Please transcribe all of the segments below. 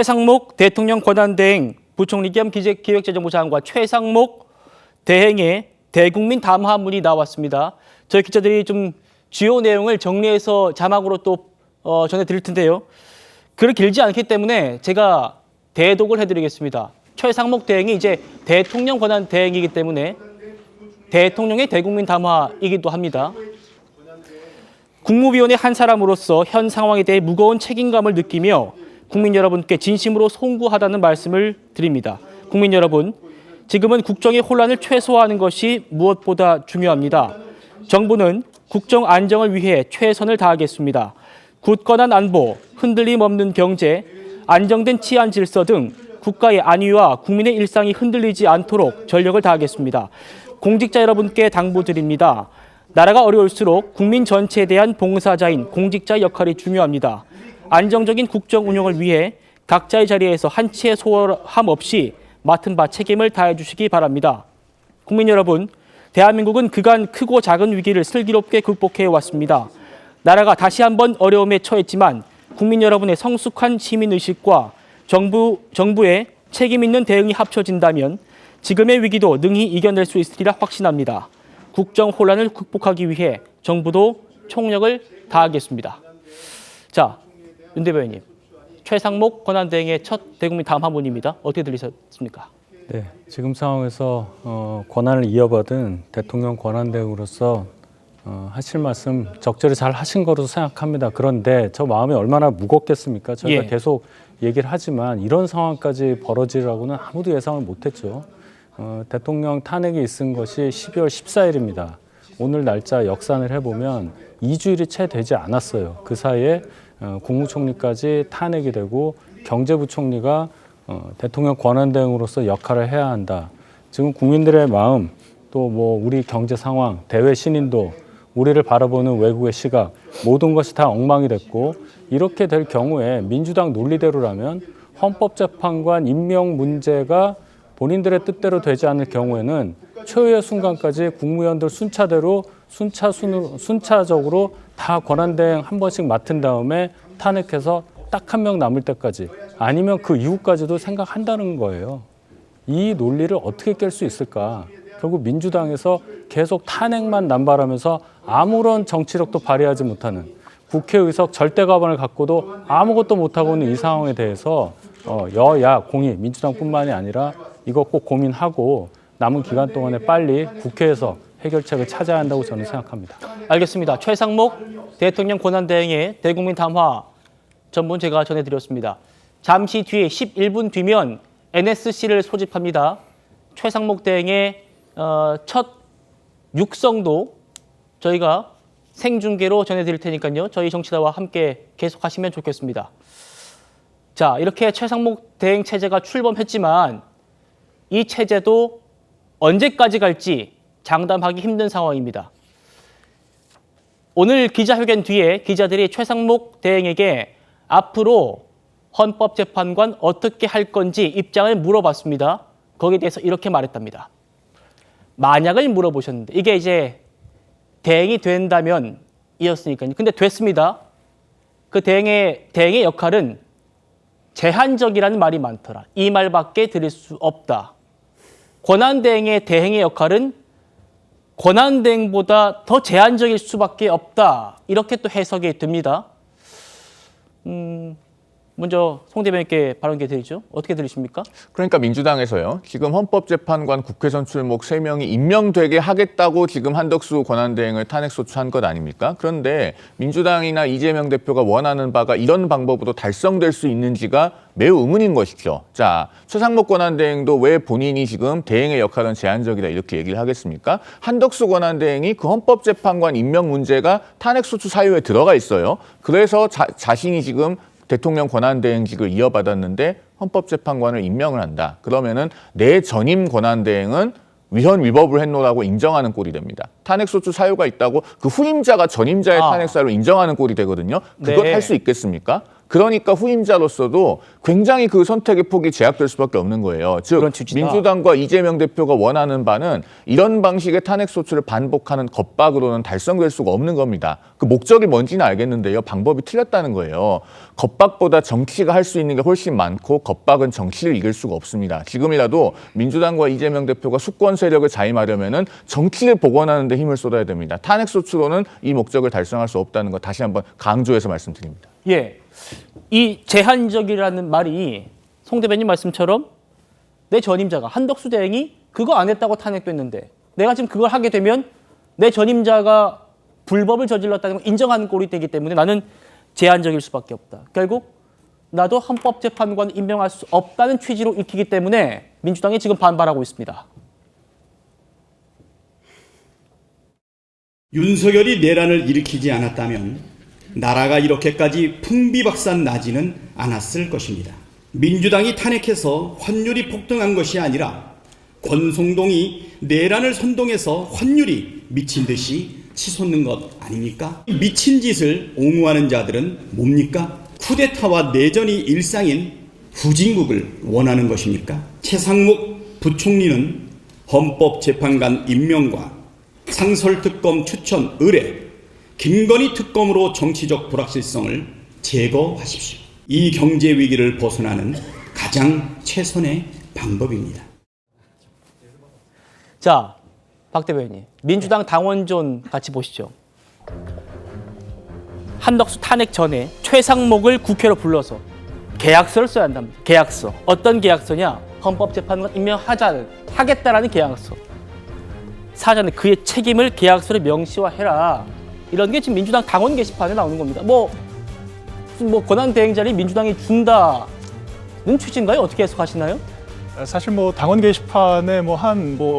최상목 대통령 권한대행 부총리 겸 기획재정부 장관 최상목 대행의 대국민 담화문이 나왔습니다. 저희 기자들이 좀 주요 내용을 정리해서 자막으로 또 전해드릴 텐데요. 글이 길지 않기 때문에 제가 대독을 해드리겠습니다. 최상목 대행이 이제 대통령 권한 대행이기 때문에 대통령의 대국민 담화이기도 합니다. 국무위원의 한 사람으로서 현 상황에 대해 무거운 책임감을 느끼며 국민 여러분께 진심으로 송구하다는 말씀을 드립니다. 국민 여러분, 지금은 국정의 혼란을 최소화하는 것이 무엇보다 중요합니다. 정부는 국정 안정을 위해 최선을 다하겠습니다. 굳건한 안보, 흔들림 없는 경제, 안정된 치안 질서 등 국가의 안위와 국민의 일상이 흔들리지 않도록 전력을 다하겠습니다. 공직자 여러분께 당부드립니다. 나라가 어려울수록 국민 전체에 대한 봉사자인 공직자의 역할이 중요합니다. 안정적인 국정 운영을 위해 각자의 자리에서 한치의 소홀함 없이 맡은 바 책임을 다해 주시기 바랍니다. 국민 여러분, 대한민국은 그간 크고 작은 위기를 슬기롭게 극복해 왔습니다. 나라가 다시 한번 어려움에 처했지만 국민 여러분의 성숙한 시민의식과 정부의 책임 있는 대응이 합쳐진다면 지금의 위기도 능히 이겨낼 수 있으리라 확신합니다. 국정 혼란을 극복하기 위해 정부도 총력을 다하겠습니다. 자, 윤 대변인님, 최상목 권한대행의 첫 대국민 담화문입니다. 어떻게 들리셨습니까? 네, 지금 상황에서 권한을 이어받은 대통령 권한대행으로서 하실 말씀 적절히 잘 하신 거로 생각합니다. 그런데 저 마음이 얼마나 무겁겠습니까? 저희가 계속 얘기를 하지만 이런 상황까지 벌어지라고는 아무도 예상을 못했죠. 대통령 탄핵이 있은 것이 12월 14일입니다. 오늘 날짜 역산을 해보면 2주일이 채 되지 않았어요. 그 사이에 국무총리까지 탄핵이 되고 경제부총리가 대통령 권한대행으로서 역할을 해야 한다. 지금 국민들의 마음, 또 뭐 우리 경제 상황, 대외 신인도, 우리를 바라보는 외국의 시각, 모든 것이 다 엉망이 됐고 이렇게 될 경우에 민주당 논리대로라면 헌법재판관 임명 문제가 본인들의 뜻대로 되지 않을 경우에는 최후의 순간까지 국무위원들 순차적으로 다 권한대행 한 번씩 맡은 다음에 탄핵해서 딱 한 명 남을 때까지 아니면 그 이후까지도 생각한다는 거예요. 이 논리를 어떻게 깰 수 있을까? 결국 민주당에서 계속 탄핵만 남발하면서 아무런 정치력도 발휘하지 못하는 국회의석 절대 과반을 갖고도 아무것도 못하고 있는 이 상황에 대해서 여야 공의, 민주당뿐만이 아니라 이거 꼭 고민하고 남은 기간 동안에 빨리 국회에서 해결책을 찾아야 한다고 저는 생각합니다. 알겠습니다. 최상목 대통령 권한대행의 대국민 담화 전문 제가 전해드렸습니다. 잠시 뒤에 11분 뒤면 NSC를 소집합니다. 최상목 대행의 첫 육성도 저희가 생중계로 전해드릴 테니까요. 저희 정치다와 함께 계속하시면 좋겠습니다. 자, 이렇게 최상목 대행 체제가 출범했지만 이 체제도 언제까지 갈지 장담하기 힘든 상황입니다. 오늘 기자회견 뒤에 기자들이 최상목 대행에게 앞으로 헌법재판관 어떻게 할 건지 입장을 물어봤습니다. 거기에 대해서 이렇게 말했답니다. 만약을 물어보셨는데 이게 이제 대행이 된다면 이었으니까요. 근데 됐습니다. 그 대행의 역할은 제한적이라는 말이 많더라. 이 말밖에 드릴 수 없다. 권한대행의 역할은 권한대행보다 더 제한적일 수밖에 없다. 이렇게 또 해석이 됩니다. 먼저 송 대변인께 발언 기회 드리죠. 어떻게 들으십니까? 그러니까 민주당에서요. 지금 헌법재판관 국회 선출목 3명이 임명되게 하겠다고 지금 한덕수 권한대행을 탄핵소추한 것 아닙니까? 그런데 민주당이나 이재명 대표가 원하는 바가 이런 방법으로 달성될 수 있는지가 매우 의문인 것이죠. 자, 최상목 권한대행도 왜 본인이 지금 대행의 역할은 제한적이다 이렇게 얘기를 하겠습니까? 한덕수 권한대행이 그 헌법재판관 임명 문제가 탄핵소추 사유에 들어가 있어요. 그래서 자신이 지금 대통령 권한대행직을 이어받았는데 헌법재판관을 임명을 한다. 그러면은 내 전임 권한대행은 위헌 위법을 했노라고 인정하는 꼴이 됩니다. 탄핵소추 사유가 있다고 그 후임자가 전임자의 탄핵 사유를 인정하는 꼴이 되거든요. 그걸 할 수 있겠습니까? 그러니까 후임자로서도 굉장히 그 선택의 폭이 제약될 수밖에 없는 거예요. 즉 그런 취지다. 민주당과 이재명 대표가 원하는 바는 이런 방식의 탄핵소추를 반복하는 겁박으로는 달성될 수가 없는 겁니다. 그 목적이 뭔지는 알겠는데요. 방법이 틀렸다는 거예요. 겁박보다 정치가 할 수 있는 게 훨씬 많고 겁박은 정치를 이길 수가 없습니다. 지금이라도 민주당과 이재명 대표가 수권 세력을 자임하려면은 정치를 복원하는 데 힘을 쏟아야 됩니다. 탄핵소추로는 이 목적을 달성할 수 없다는 거 다시 한번 강조해서 말씀드립니다. 예, 이 제한적이라는 말이 송 대변인 말씀처럼 내 전임자가 한덕수 대행이 그거 안 했다고 탄핵됐는데 내가 지금 그걸 하게 되면 내 전임자가 불법을 저질렀다는 걸 인정하는 꼴이 되기 때문에 나는 제한적일 수밖에 없다. 결국 나도 헌법재판관 임명할 수 없다는 취지로 읽히기 때문에 민주당이 지금 반발하고 있습니다. 윤석열이 내란을 일으키지 않았다면 나라가 이렇게까지 풍비박산 나지는 않았을 것입니다. 민주당이 탄핵해서 환율이 폭등한 것이 아니라 권성동이 내란을 선동해서 환율이 미친 듯이 치솟는 것 아닙니까? 미친 짓을 옹호하는 자들은 뭡니까? 쿠데타와 내전이 일상인 후진국을 원하는 것입니까? 최상목 부총리는 헌법재판관 임명과 상설특검 추천 의뢰, 김건희 특검으로 정치적 불확실성을 제거하십시오. 이 경제 위기를 벗어나는 가장 최선의 방법입니다. 자, 박 대변인, 민주당 당원존 같이 보시죠. 한덕수 탄핵 전에 최상목을 국회로 불러서 계약서를 써야 한답니다. 계약서. 어떤 계약서냐? 헌법재판관 임명하겠다라는 계약서. 사전에 그의 책임을 계약서를 명시화해라. 이런 게 지금 민주당 당원 게시판에 나오는 겁니다. 뭐 권한 대행자를 민주당이 준다는 취지인가요? 어떻게 해석하시나요? 사실 당원 게시판에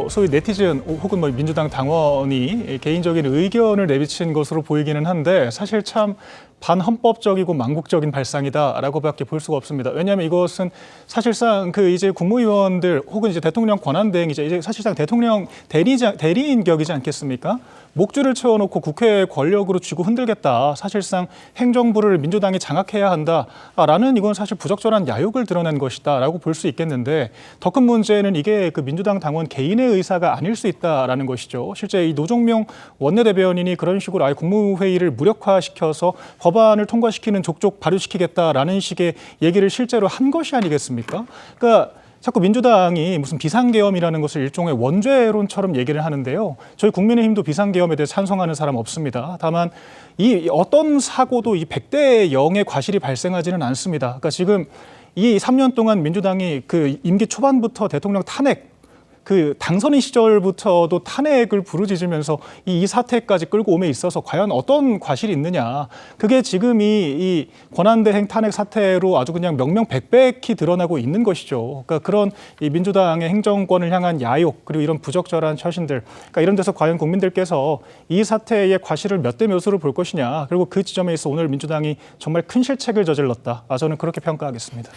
소위 네티즌 혹은 민주당 당원이 개인적인 의견을 내비친 것으로 보이기는 한데 사실 참 반헌법적이고 망국적인 발상이다라고밖에 볼 수가 없습니다. 왜냐하면 이것은 사실상 이제 국무위원들 혹은 이제 대통령 권한대행이자 이제 사실상 대통령 대리인 격이지 않겠습니까? 목줄을 채워놓고 국회 권력으로 쥐고 흔들겠다. 사실상 행정부를 민주당이 장악해야 한다라는 이건 사실 부적절한 야욕을 드러낸 것이다라고 볼 수 있겠는데 더 큰 문제는 이게 그 민주당 당원 개인의 의사가 아닐 수 있다라는 것이죠. 실제 이 노종명 원내대변인이 그런 식으로 아예 국무회의를 무력화시켜서 법안을 통과시키는 족족 발효시키겠다라는 식의 얘기를 실제로 한 것이 아니겠습니까? 그러니까 자꾸 민주당이 무슨 비상계엄이라는 것을 일종의 원죄론처럼 얘기를 하는데요. 저희 국민의힘도 비상계엄에 대해 찬성하는 사람 없습니다. 다만 이 어떤 사고도 이 100대 0의 과실이 발생하지는 않습니다. 그러니까 지금 이 3년 동안 민주당이 그 임기 초반부터 대통령 탄핵 당선인 시절부터도 탄핵을 부르짖으면서 이 사태까지 끌고 오에 있어서 과연 어떤 과실이 있느냐. 그게 지금 이 권한대행 탄핵 사태로 아주 그냥 명명백백히 드러나고 있는 것이죠. 그러니까 그런 이 민주당의 행정권을 향한 야욕 그리고 이런 부적절한 처신들. 그러니까 이런 데서 과연 국민들께서 이 사태의 과실을 몇 대 몇으로 볼 것이냐. 그리고 그 지점에 있어 오늘 민주당이 정말 큰 실책을 저질렀다. 저는 그렇게 평가하겠습니다.